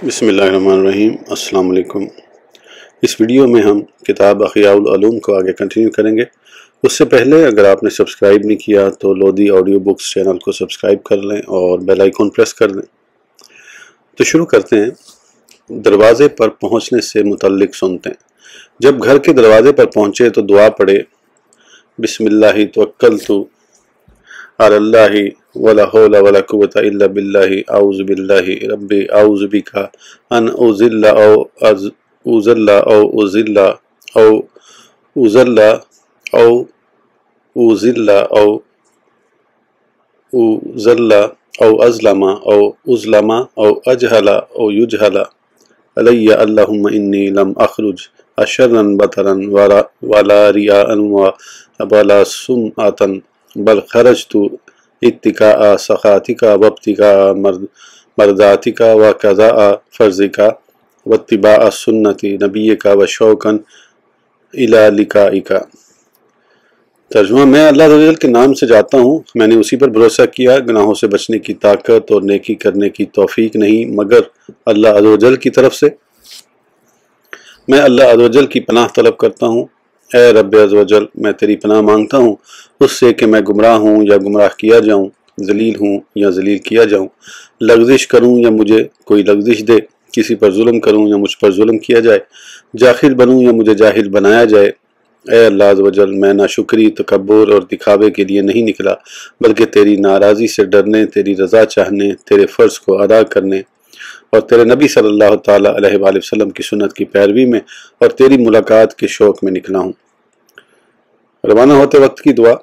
بسم اللہ الرحمن الرحیم۔ السلام علیکم۔ اس ویڈیو میں ہم کتاب احیاء العلوم کو آگے کنٹینیو کریں گے۔ اس سے پہلے اگر آپ نے سبسکرائب نہیں کیا تو لودھی آڈیو بکس چینل کو سبسکرائب کر لیں اور بیل آئیکن پریس کر دیں۔ تو شروع کرتے ہیں۔ دروازے پر پہنچنے سے متعلق سنتے ہیں۔ جب گھر کے دروازے پر پہنچے تو دعا پڑھے، بسم اللہ توکلت علی اللہ ولا حول ولا قوۃ الا باللہ اعوذ باللہ ربی اعوذ بک ان اضل او اضل او اضل او اضل او اضل او اضل او اظلم او اظلم او اجہل او یجہل علی اللہم انی لم اخرج اشرا بطرا ولا ریاء ولا سمعۃ بل خرجت اتقاء سخاتک وابتغاء مرضاتک وقضاء فرضک واتباع سنت نبیک وشوقا الی لقائک۔ ترجمہ: میں اللہ عز و جل کے نام سے جاتا ہوں، میں نے اسی پر بھروسہ کیا، گناہوں سے بچنے کی طاقت اور نیکی کرنے کی توفیق نہیں مگر اللہ عز و جل کی طرف سے۔ میں اللہ عز و جل کی پناہ طلب کرتا ہوں۔ اے رب عز و جل، میں تیری پناہ مانگتا ہوں اس سے کہ میں گمراہ ہوں یا گمراہ کیا جاؤں، ذلیل ہوں یا ذلیل کیا جاؤں، لغزش کروں یا مجھے کوئی لغزش دے، کسی پر ظلم کروں یا مجھ پر ظلم کیا جائے، جاہل بنوں یا مجھے جاہل بنایا جائے۔ اے اللہ عز و جل، میں ناشکری، تکبر اور دکھاوے کے لیے نہیں نکلا بلکہ تیری ناراضی سے ڈرنے، تیری رضا چاہنے، تیرے فرض کو ادا کرنے اور تیرے نبی صلی اللہ تعالیٰ علیہ وآلہ وسلم کی سنت کی پیروی میں اور تیری ملاقات کے شوق میں نکلا ہوں۔ روانہ ہوتے وقت کی دعا۔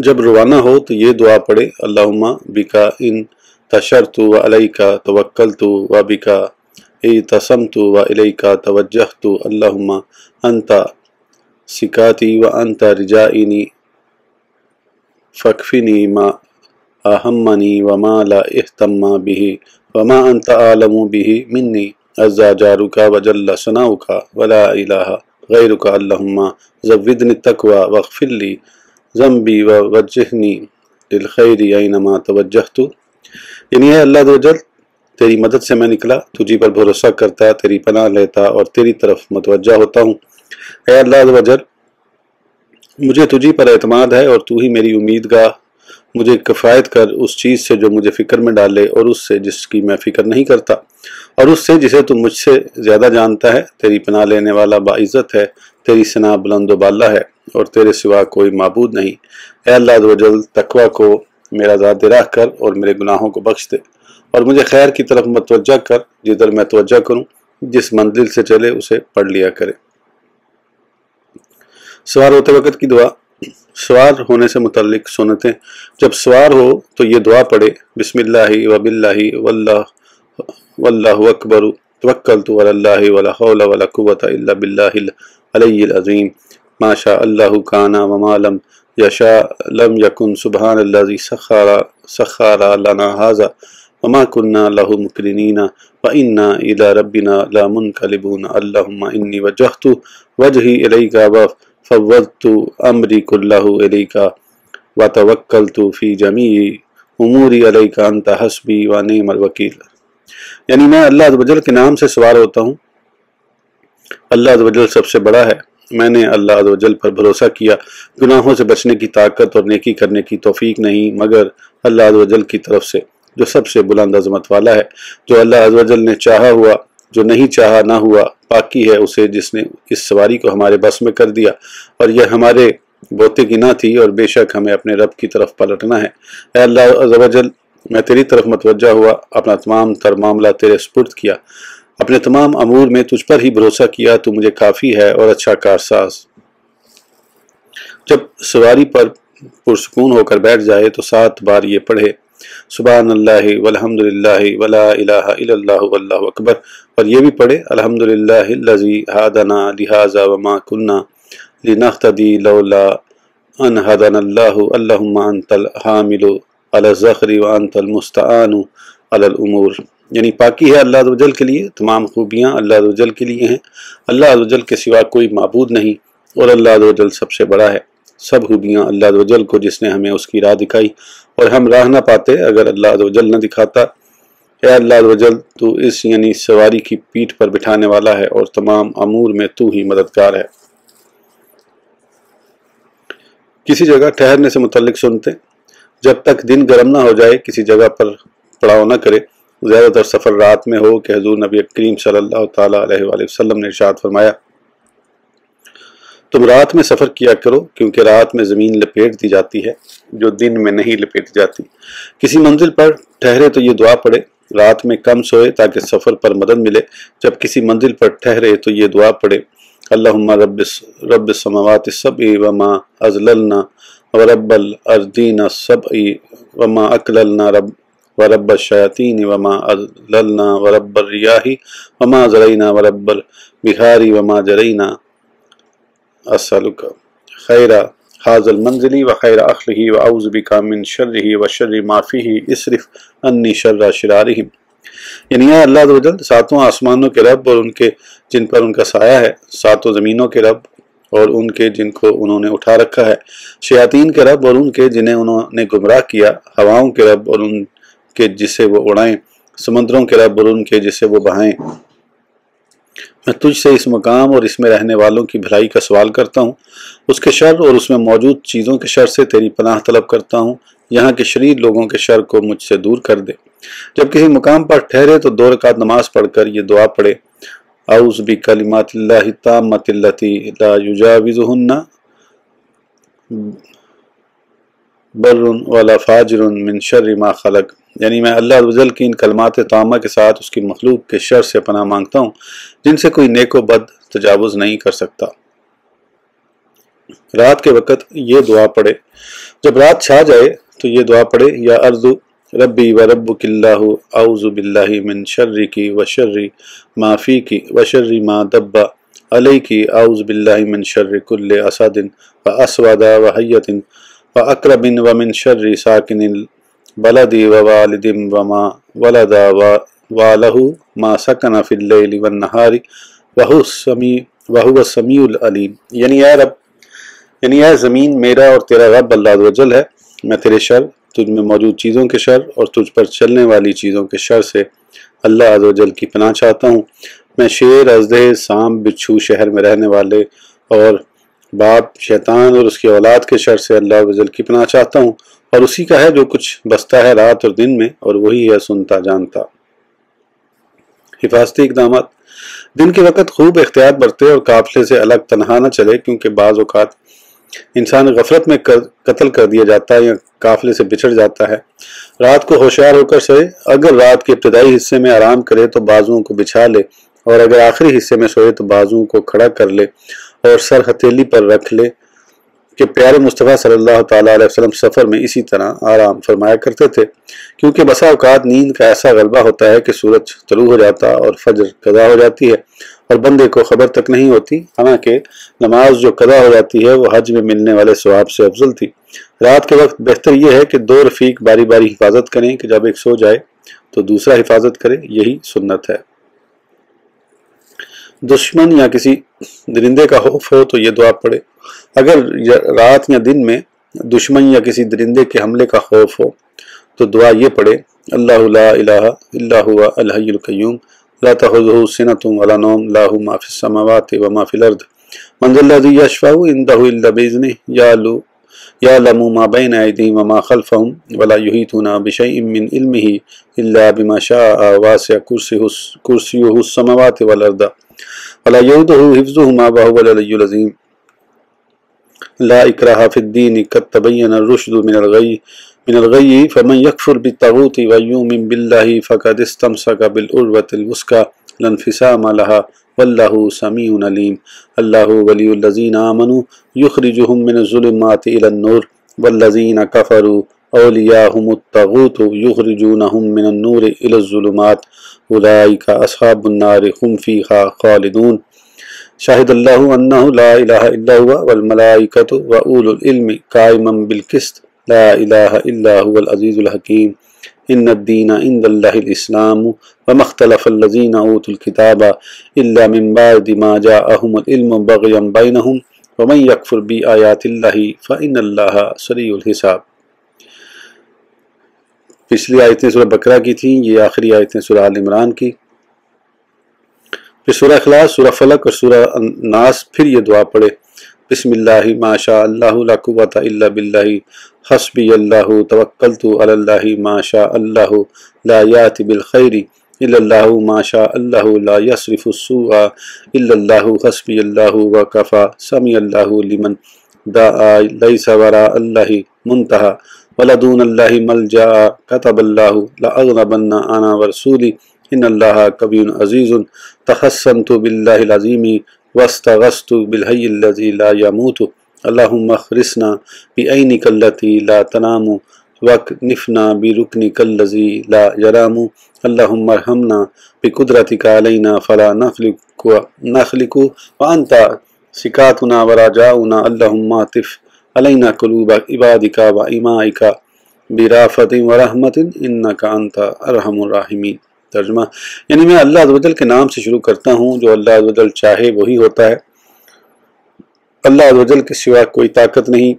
جب روانہ ہو تو یہ دعا پڑھے، اللہم بکا ان تشرت و علیکا توکلت و بکا اعتصمت و علیکا توجہت، اللہم انت سکاتی و انت رجائنی فاکفنی ما اہمنی وما لا اہتم بہ وما انت عالم بہ منی عز جارک و جل ثناؤک ولا الہ غیرک، اللہم زودنی التقوی واغفر لی ذنبی ووجہنی للخیر اینما توجہت۔ یعنی اے اللہ عز و جل، تیری مدد سے میں نکلا، تجھی پر بھروسہ کرتا، تیری پناہ لیتا اور تیری طرف متوجہ ہوتا ہوں۔ اے اللہ عز و جل، مجھے تجھی پر اعتماد ہے اور تو ہی میری امیدگاہ، مجھے کفایت کر اس چیز سے جو مجھے فکر میں ڈالے اور اس سے جس کی میں فکر نہیں کرتا، اور اس سے جسے تو مجھ سے زیادہ جانتا ہے۔ تیری پناہ لینے والا باعزت ہے، تیری ثنا بلند و بالا ہے اور تیرے سوا کوئی معبود نہیں۔ اے اللہ عز و جل، تقوی کو میرا ذات راہ کر اور میرے گناہوں کو بخش دے اور مجھے خیر کی طرف متوجہ کر، جدھر میں توجہ کروں، جس منزل سے چلے اسے پڑھ لیا کرے۔ سوار ہوتے وقت کی دعا۔ سوار ہونے سے متعلق سنتیں۔ جب سوار ہو تو یہ دعا پڑھے، بسم اللہ وباللہ واللہ اکبر توکلت علی اللہ ولا حول ولا قوۃ الا باللہ العلی العظیم، ما شاء اللہ کان وما لم یشاء لم یکن، سبحان الذی سخر لنا ھذا وما كنا له مقرنین وإنا إلی ربنا لمنقلبون، اللہم انی وجہت وجہی الیک وفوضت امری کلہ الیک وتوکلت فی جمیع اموری الیک انت حسبی ونعم الوکیل۔ یعنی میں اللہ عز و جل کے نام سے سوار ہوتا ہوں۔ اللہ عز و جل سب سے بڑا ہے، میں نے اللہ عز و جل پر بھروسہ کیا، گناہوں سے بچنے کی طاقت اور نیکی کرنے کی توفیق نہیں مگر اللہ عز و جل کی طرف سے، جو سب سے بلند عظمت والا ہے۔ جو اللہ عز و جل نے چاہا ہوا، جو نہیں چاہا نہ ہوا، پاکی ہے اسے جس نے اس سواری کو ہمارے بس میں کر دیا اور یہ ہمارے بوتے کی نہ تھی، اور بے شک ہمیں اپنے رب کی طرف پلٹنا ہے۔ اے اللہ عز و جل، میں تیری طرف متوجہ ہوا، اپنا تمام تر معاملہ تیرے سپرد کیا، اپنے تمام امور میں تجھ پر ہی بھروسہ کیا، تو مجھے کافی ہے اور اچھا کارساز۔ جب سواری پر پرسکون ہو کر بیٹھ جائے تو 7 بار یہ پڑھے، سبحان اللہ والحمدللہ ولا الہ الا اللہ واللہ اکبر، اور یہ بھی پڑھے، الحمدللہ الذی ھدانا لھذا وما کنا لنہتدی لولا ان ھدانا اللہ، اللہم انت الحامل علی الظہر وانت المستعان علی الامور۔ یعنی پاکی ہے اللہ عز و جل کے لیے، تمام خوبیاں اللہ عز و جل کے لیے ہیں، اللہ عز و جل کے سوا کوئی معبود نہیں اور اللہ عز و جل سب سے بڑا ہے۔ سب خوبیاں اللہ عز و جل کو جس نے ہمیں اس کی راہ دکھائی، اور ہم راہ نہ پاتے اگر اللہ عز و جل نہ دکھاتا۔ اے اللہ عز و جل تو اس یعنی سواری کی پیٹھ پر بٹھانے والا ہے اور تمام امور میں تو ہی مددگار ہے۔ کسی جگہ ٹھہرنے سے متعلق سنتے، جب تک دن گرم نہ ہو جائے کسی جگہ پر پڑاؤ نہ کرے۔ زیادہ تر سفر رات میں ہو کہ حضور نبی کریم صلی اللہ تعالیٰ علیہ وآلہ وسلم نے ارشاد فرمایا تم رات میں سفر کیا کرو کیونکہ رات میں زمین لپیٹ دی جاتی ہے جو دن میں نہیں لپیٹی جاتی۔ کسی منزل پر ٹھہرے تو یہ دعا پڑھے، رات میں کم سوئے تاکہ سفر پر مدد ملے، جب کسی منزل پر ٹھہرے تو یہ دعا پڑھے اللہم رب السماوات السبع وما ازللنا ورب الارضین السبع وما اکللنا ورب الشیاطین وما اضللنا ورب الریاح وما زرینا ورب البحار وما جرینا اسألک خیر هذا المنزل وخیر اخلہ واعوذ بک من شرہ وشر ما فیہ اصرف انی شر شرارہم۔ یعنی اے اللہ عز و جل ساتوں آسمانوں کے رب اور ان کے جن پر ان کا سایہ ہے، ساتوں زمینوں کے رب اور ان کے جن کو انہوں نے اٹھا رکھا ہے، شیاطین کے رب اور ان کے جنہیں انہوں نے گمراہ کیا، ہواؤں کے رب اور ان کے جسے وہ اڑائیں، سمندروں کے رب اور ان کے جسے وہ بہائیں، میں تجھ سے اس مقام اور اس میں رہنے والوں کی بھلائی کا سوال کرتا ہوں، اس کے شر اور اس میں موجود چیزوں کے شر سے تیری پناہ طلب کرتا ہوں، یہاں کے شریر لوگوں کے شر کو مجھ سے دور کر دے۔ جب کسی مقام پر ٹھہرے تو 2 رکعت نماز پڑھ کر یہ دعا پڑھے اعوذ بکلمات اللہ التامۃ اللاتی لا یجاوزہن بر ولا فاجر من شر ما خلق، یعنی میں اللہ عز و جل کی ان کلمات تامہ کے ساتھ اس کی مخلوق کے شر سے پناہ مانگتا ہوں جن سے کوئی نیک و بد تجاوز نہیں کر سکتا۔ رات کے وقت یہ دعا پڑھے، جب رات چھا جائے تو یہ دعا پڑھے یا ارض ربی و ربک اللہ اعوذ باللہ من شرکی و شر ما فیکی و شر ما دب علیکی اعوذ باللہ من شر کل اسد و اسود و حیت و اقرب و من شر ساکن البلد و والد و ما ولد و لہ ما سکن فی اللیل والنہار وہو السمیع العلیم۔ یعنی اے زمین میرا اور تیرا رب اللہ عز و جل ہے، میں تیرے شر، تجھ میں موجود چیزوں کے شر اور تجھ پر چلنے والی چیزوں کے شر سے اللہ عز و جل کی پناہ چاہتا ہوں۔ میں شیر، اژدہے، سانپ، بچھو، شہر میں رہنے والے اور باپ شیطان اور اس کی اولاد کے شر سے اللہ عز و جل کی پناہ چاہتا ہوں، اور اسی کا ہے جو کچھ بستا ہے رات اور دن میں، اور وہی ہے سنتا جانتا۔ حفاظتی اقدامات: دن کے وقت خوب احتیاط برتے اور قافلے سے الگ تنہا نہ چلے، کیونکہ بعض اوقات انسان غفلت میں قتل کر دیا جاتا ہے یا قافلے سے بچھڑ جاتا ہے۔ رات کو ہوشیار ہو کر سوئے، اگر رات کے ابتدائی حصے میں آرام کرے تو بازوؤں کو بچھا لے، اور اگر آخری حصے میں سوئے تو بازوؤں کو کھڑا کر لے اور سر ہتھیلی پر رکھ لے، کہ پیارے مصطفیٰ صلی اللہ تعالیٰ علیہ وسلم سفر میں اسی طرح آرام فرمایا کرتے تھے، کیونکہ بسا اوقات نیند کا ایسا غلبہ ہوتا ہے کہ سورج طلوع ہو جاتا اور فجر قضا ہو جاتی ہے اور بندے کو خبر تک نہیں ہوتی، حالانکہ نماز جو قضا ہو جاتی ہے وہ حج میں ملنے والے ثواب سے افضل تھی۔ رات کے وقت بہتر یہ ہے کہ 2 رفیق باری باری حفاظت کریں کہ جب ایک سو جائے تو دوسرا حفاظت کرے، یہی سنت ہے۔ دشمن یا کسی درندے کا خوف ہو تو یہ دعا پڑھے، اگر رات یا دن میں دشمن یا کسی درندے کے حملے کا خوف ہو تو دعا یہ پڑھے اللہ لا الہ الا هو الحی القیوم لا تأخذہ سنۃ ولا نوم لہ ما فی السماوات وما فی الارض من ذا الذی یشفع عنده الا باذنہ یعلم ما بین ایدیہم وما خلفہم ولا یحیطون بشیء من علمہ الا بما شاء وسع کرسیہ السماوات والارض ولا یؤودہ حفظہما وہو العلی العظیم۔ لا اکراہ فی الدین قد تبین الرشد من الغی فمن یکفر بالطاغوت ویؤمن باللہ فقد استمسک بالعروۃ الوثقی لا انفصام لہا واللہ سمیع علیم۔ اللہ ولی الذین آمنوا یخرجہم من الظلمات الی النور والذین کفروا اولیاءہم الطاغوت یخرجونہم من النور الی الظلمات اولئک اصحاب النار هم فیہا خالدون۔ شاہد اللہ انہ لا الہ الا هو والملائکۃ واولو العلم قائما بالقسط لا الہ الا هو العزیز الحکیم۔ ان الدین عند اللہ الاسلام وما اختلف الذین اوتوا الکتاب الا من بعد ما جاءہم العلم بغیا بینہم ومن یکفر بآیات اللہ فإن اللہ سریع الحساب۔ پچھلی آیتیں سورہ بقرہ کی تھیں، یہ آخری آیتیں سورہ آل عمران کی، پھر سورہ اخلاص، سورہ فلق اور سورہ ناس، پھر یہ دعا پڑھے بسم اللہ ما شاء اللہ لا قوۃ الا باللہ حسبی اللہ توکلت علی اللہ ما شاء اللہ لا یأتی بالخیر الا اللہ ما شاء اللہ لا یصرف السوء الا اللہ حسبی اللہ وکفی سمع اللہ لمن دعا لیس وراء اللہ منتہی ولدون اللہ ملجا کتب اللہ لاغلبن انا ورسولی ان اللہ قوی عزیز تحصنت باللہ العظیم واستغثت بالحی الذی لا يموت اللہم اخرسنا بعینک التی لا تنام واکنفنا برکنک الذی لا یرام اللہم ارحمنا بقدرتک علینا فلا نخلق وانت سکاتنا وراجاؤنا اللہم عطف علینا قلوب عبادک و امائک برافت ورحمت انک انت ارحم الراحمین۔ ترجمہ، یعنی میں اللہ عز و جل کے نام سے شروع کرتا ہوں، جو اللہ عز و جل چاہے وہی ہوتا ہے، اللہ عز و جل کے سوا کوئی طاقت نہیں،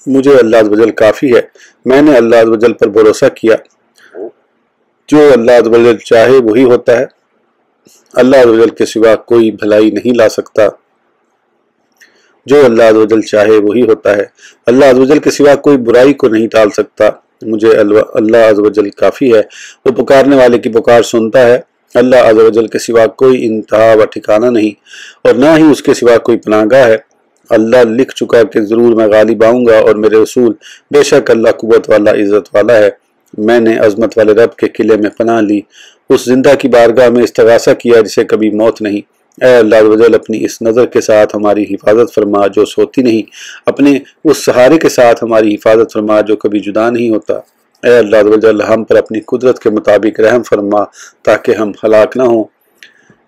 مجھے اللہ عز و جل کافی ہے، میں نے اللہ عز و جل پر بھروسہ کیا، جو اللہ عز و جل چاہے وہی ہوتا ہے، اللہ عز و جل کے سوا کوئی بھلائی نہیں لا سکتا، جو اللہ عز و جل چاہے وہی ہوتا ہے، اللہ عز و جل کے سوا کوئی برائی کو نہیں ٹال سکتا، مجھے اللہ عز و جل کافی ہے، وہ پکارنے والے کی پکار سنتا ہے، اللہ عز و جل کے سوا کوئی انتہا و ٹھکانہ نہیں اور نہ ہی اس کے سوا کوئی پناہ گاہ ہے۔ اللہ لکھ چکا کہ ضرور میں غالب آؤں گا اور میرے رسول، بے شک اللہ قوت والا عزت والا ہے۔ میں نے عظمت والے رب کے قلعے میں پناہ لی، اس زندہ کی بارگاہ میں استغاثہ کیا جسے کبھی موت نہیں۔ اے اللہ عز و جل اپنی اس نظر کے ساتھ ہماری حفاظت فرما جو سوتی نہیں، اپنے اس سہارے کے ساتھ ہماری حفاظت فرما جو کبھی جدا نہیں ہوتا۔ اے اللہ عز و جل ہم پر اپنی قدرت کے مطابق رحم فرما تاکہ ہم ہلاک نہ ہوں،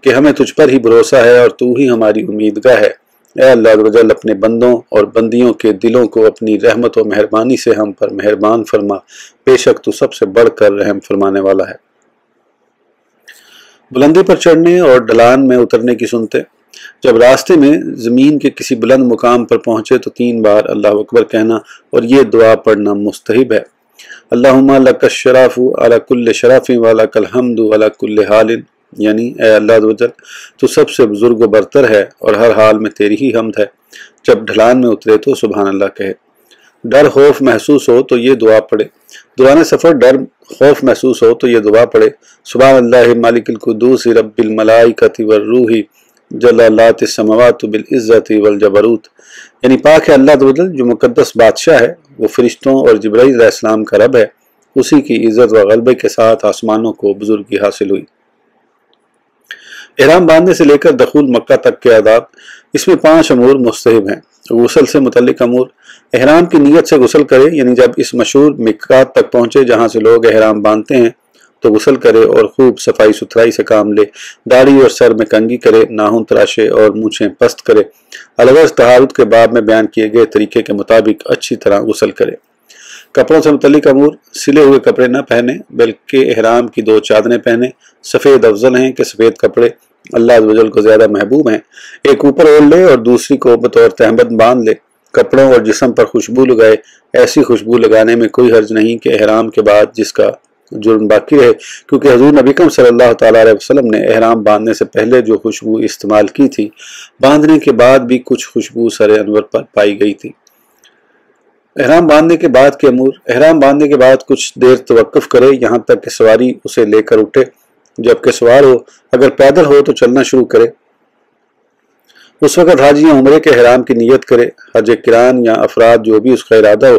کہ ہمیں تجھ پر ہی بھروسہ ہے اور تو ہی ہماری امیدگاہ ہے۔ اے اللہ عز و جل اپنے بندوں اور بندیوں کے دلوں کو اپنی رحمت و مہربانی سے ہم پر مہربان فرما، بے شک تو سب سے بڑھ کر رحم فرمانے والا ہے۔ بلندی پر چڑھنے اور ڈھلان میں اترنے کی سنتے، جب راستے میں زمین کے کسی بلند مقام پر پہنچے تو 3 بار اللہ اکبر کہنا اور یہ دعا پڑھنا مستحب ہے۔ اللہم لک الشرف علی کل شرف ولک الحمد علی کل حال، یعنی اے اللہ عز و جل تو سب سے بزرگ و برتر ہے اور ہر حال میں تیری ہی حمد ہے۔ جب ڈھلان میں اترے تو سبحان اللہ کہے۔ ڈر خوف محسوس ہو تو یہ دعا پڑھے۔ دوران سفر ڈر خوف محسوس ہو تو یہ دعا پڑھے، سبحان اللہ مالک القدوس رب الملائکۃ والروح جلالات السماوات بالعزت والجبروت، یعنی پاک ہے اللہ عز و جل جو مقدس بادشاہ ہے، وہ فرشتوں اور جبرائیل علیہ السلام کا رب ہے، اسی کی عزت و غلبے کے ساتھ آسمانوں کو بزرگی حاصل ہوئی۔ احرام باندھنے سے لے کر دخول مکہ تک کے آداب، اس میں 5 امور مستحب ہیں۔ غسل سے متعلق امور، احرام کی نیت سے غسل کرے، یعنی جب اس مشہور میقات تک پہنچے جہاں سے لوگ احرام باندھتے ہیں تو غسل کرے اور خوب صفائی ستھرائی سے کام لے، داڑھی اور سر میں کنگھی کرے، ناخن تراشے اور مونچھیں پست کرے، الغرض طہارت کے باب میں بیان کیے گئے طریقے کے مطابق اچھی طرح غسل کرے۔ کپڑوں سے متعلق امور، سلے ہوئے کپڑے نہ پہنے بلکہ احرام کی 2 چادریں پہنے، سفید افضل ہیں کہ سفید کپڑے اللہ عز و جل کو زیادہ محبوب ہیں، ایک اوپر اوڑھ لے اور دوسری کو بطور تہمت باندھ لے۔ کپڑوں اور جسم پر خوشبو لگائے، ایسی خوشبو لگانے میں کوئی حرج نہیں کہ احرام کے بعد جس کا جرم باقی رہے، کیونکہ حضور نبی اکرم صلی اللہ تعالیٰ علیہ وسلم نے احرام باندھنے سے پہلے جو خوشبو استعمال کی تھی، باندھنے کے بعد بھی کچھ خوشبو سر انور پر پائی گئی تھی۔ احرام باندھنے کے بعد کے امور، احرام باندھنے کے بعد کچھ دیر توقف کرے یہاں تک کہ سواری اسے لے کر اٹھے، جبکہ سوار ہو، اگر پیدل ہو تو چلنا شروع کرے۔ اس وقت حاجی یا عمرے کے احرام کی نیت کرے، حج کران یا افراد جو بھی اس کا ارادہ ہو۔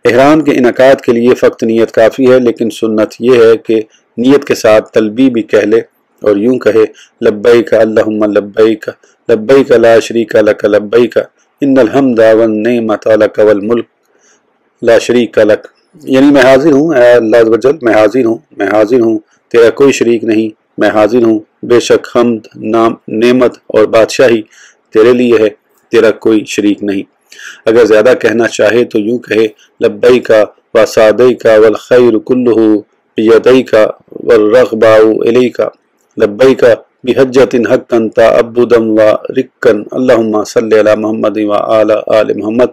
احرام کے انعقاد کے لیے فقط نیت کافی ہے، لیکن سنت یہ ہے کہ نیت کے ساتھ تلبیہ بھی کہہ لے اور یوں کہے، لبیک اللہم لبیک لبیک لا شریک لک لبیک ان الحمد والنعمت لک والملک لا شریک لک، یعنی میں حاضر ہوں اے اللہ عز و جل، میں حاضر ہوں تیرا کوئی شریک نہیں، میں حاضر ہوں، بے شک حمد، نعمت اور بادشاہی تیرے لیے ہے، تیرا کوئی شریک نہیں۔ اگر زیادہ کہنا چاہے تو یوں کہے، لبیک و سعدیک والخیر کلہ بیدیک والرغباء الیک، لبیک بحجۃ حقا تعبدا و رقا اللہم صلی علی محمد و آل محمد،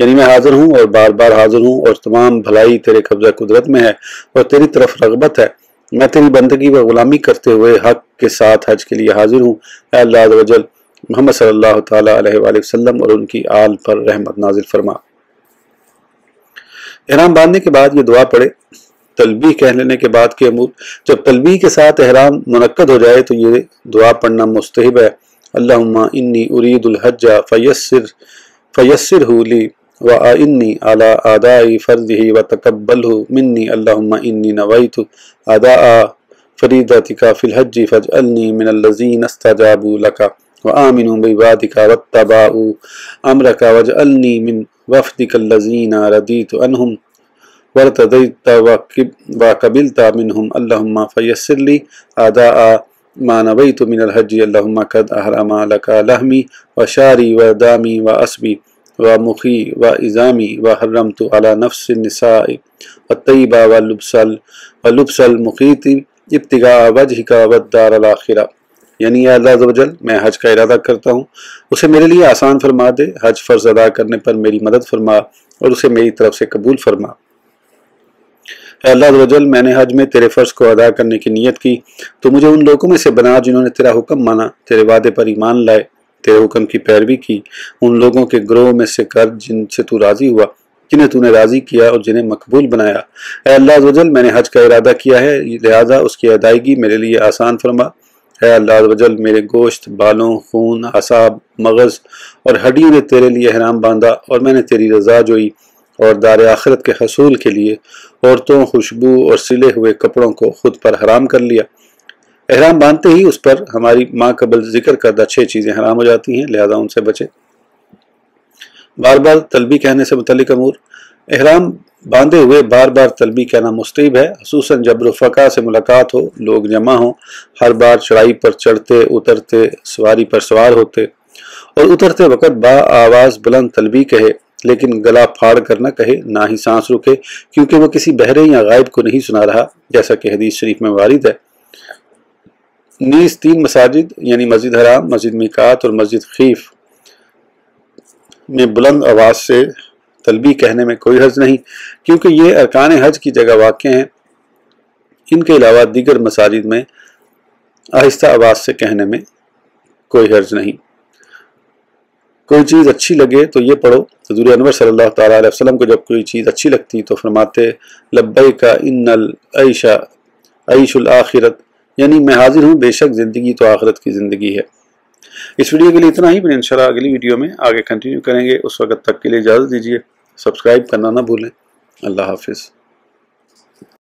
یعنی میں حاضر ہوں اور بار بار حاضر ہوں، اور تمام بھلائی تیرے قبضہ قدرت میں ہے اور تیری طرف رغبت ہے۔ میں تیری بندگی و غلامی کرتے ہوئے حق کے ساتھ حج کے لیے حاضر ہوں۔ اے اللہ عز و جل محمد صلی اللہ تعالیٰ علیہ وآلہ وسلم اور ان کی آل پر رحمت نازل فرما۔ احرام باندھنے کے بعد یہ دعا پڑھے۔ تلبیہ کہہ لینے کے بعد کے امور، جب تلبیہ کے ساتھ احرام منعقد ہو جائے تو یہ دعا پڑھنا مستحب ہے۔ اللہم انی ارید الحج فیسرہ لی وَأَعِنِّي عَلَىٰ أَدَاءِ فَرْضِهِ وَتَقَبَّلْهُ مِنِّي اللہم انی نویت أَدَاءَ فَرِیضَتِکَ فِی الْحَجِّ فَاجْعَلْنِی مِنَ الَّذِینَ اسْتَجَابُوا لَکَ وَآمِنُوا بِعِبَادِکَ وَاتَّبَعُوا أَمْرَکَ وَاجْعَلْنِی مِنْ وَفْدِکَ الَّذِینَ رَضِیتَ عَنْہُمْ وَارْتَضَیْتَ وَقَبِلْتَ مِنْہُمْ اللہم فَیَسِّرْ لِی أَدَاءَ ما نویت من الحج اللہم قد احرم لک لحمی وشاری ودامی وعصبی ومخی وعظامی وحرمت علی نفس النساء والطیبہ ولبس المخیط ابتغاء وجہک والدار الاخرہ۔ یعنی اے اللہ عز و جل میں حج کا ارادہ کرتا ہوں، اسے میرے لیے آسان فرما دے، حج فرض ادا کرنے پر میری مدد فرما اور اسے میری طرف سے قبول فرما۔ اے اللہ عز و جل میں نے حج میں تیرے فرض کو ادا کرنے کی نیت کی، تو مجھے ان لوگوں میں سے بنا جنہوں نے تیرا حکم مانا، تیرے وعدے پر ایمان لائے، تیرے حکم کی پیروی کی، ان لوگوں کے گروہ میں سے کر جن سے تو راضی ہوا، جنہیں تو نے راضی کیا اور جنہیں مقبول بنایا۔ اے اللہ عز و جل میں نے حج کا ارادہ کیا ہے، لہذا اس کی ادائیگی میرے لیے آسان فرما۔ اے اللہ عز و جل میرے گوشت، بالوں، خون، اعصاب، مغز اور ہڈیوں نے تیرے لیے احرام باندھا اور میں نے تیری رضا جوئی اور دار آخرت کے حصول کے لیے عورتوں، خوشبو اور سلے ہوئے کپڑوں کو خود پر حرام کر لیا۔ احرام باندھتے ہی اس پر ہماری ماں قبل ذکر کردہ 6 چیزیں حرام ہو جاتی ہیں، لہذا ان سے بچے۔ بار بار تلبیہ کہنے سے متعلق امور، احرام باندھے ہوئے بار بار تلبیہ کہنا مستحب ہے، خصوصاً جب رفقا سے ملاقات ہو، لوگ جمع ہوں، ہر بار چڑھائی پر چڑھتے اترتے، سواری پر سوار ہوتے اور اترتے وقت با آواز بلند تلبیہ کہے، لیکن گلا پھاڑ کر نہ کہے، نہ ہی سانس رکے، کیونکہ وہ کسی بہرے یا غائب کو نہیں سنا رہا، جیسا کہ حدیث شریف میں وارد ہے۔ نیز 3 مساجد یعنی مسجد حرام، مسجد میقات اور مسجد خیف میں بلند آواز سے تلبیہ کہنے میں کوئی حرج نہیں، کیونکہ یہ ارکان حج کی جگہ واقع ہیں۔ ان کے علاوہ دیگر مساجد میں آہستہ آواز سے کہنے میں کوئی حرج نہیں۔ کوئی چیز اچھی لگے تو یہ پڑھو۔ حضور انور صلی اللہ تعالیٰ علیہ وسلم کو جب کوئی چیز اچھی لگتی تو فرماتے لبیک ان العیش عیش الآخرت، یعنی میں حاضر ہوں، بے شک زندگی تو آخرت کی زندگی ہے۔ اس ویڈیو کے لیے اتنا ہی، پھر انشاءاللہ اگلی ویڈیو میں آگے کنٹینیو کریں گے۔ اس وقت تک کے لیے اجازت دیجیے، سبسکرائب کرنا نہ بھولیں۔ اللہ حافظ۔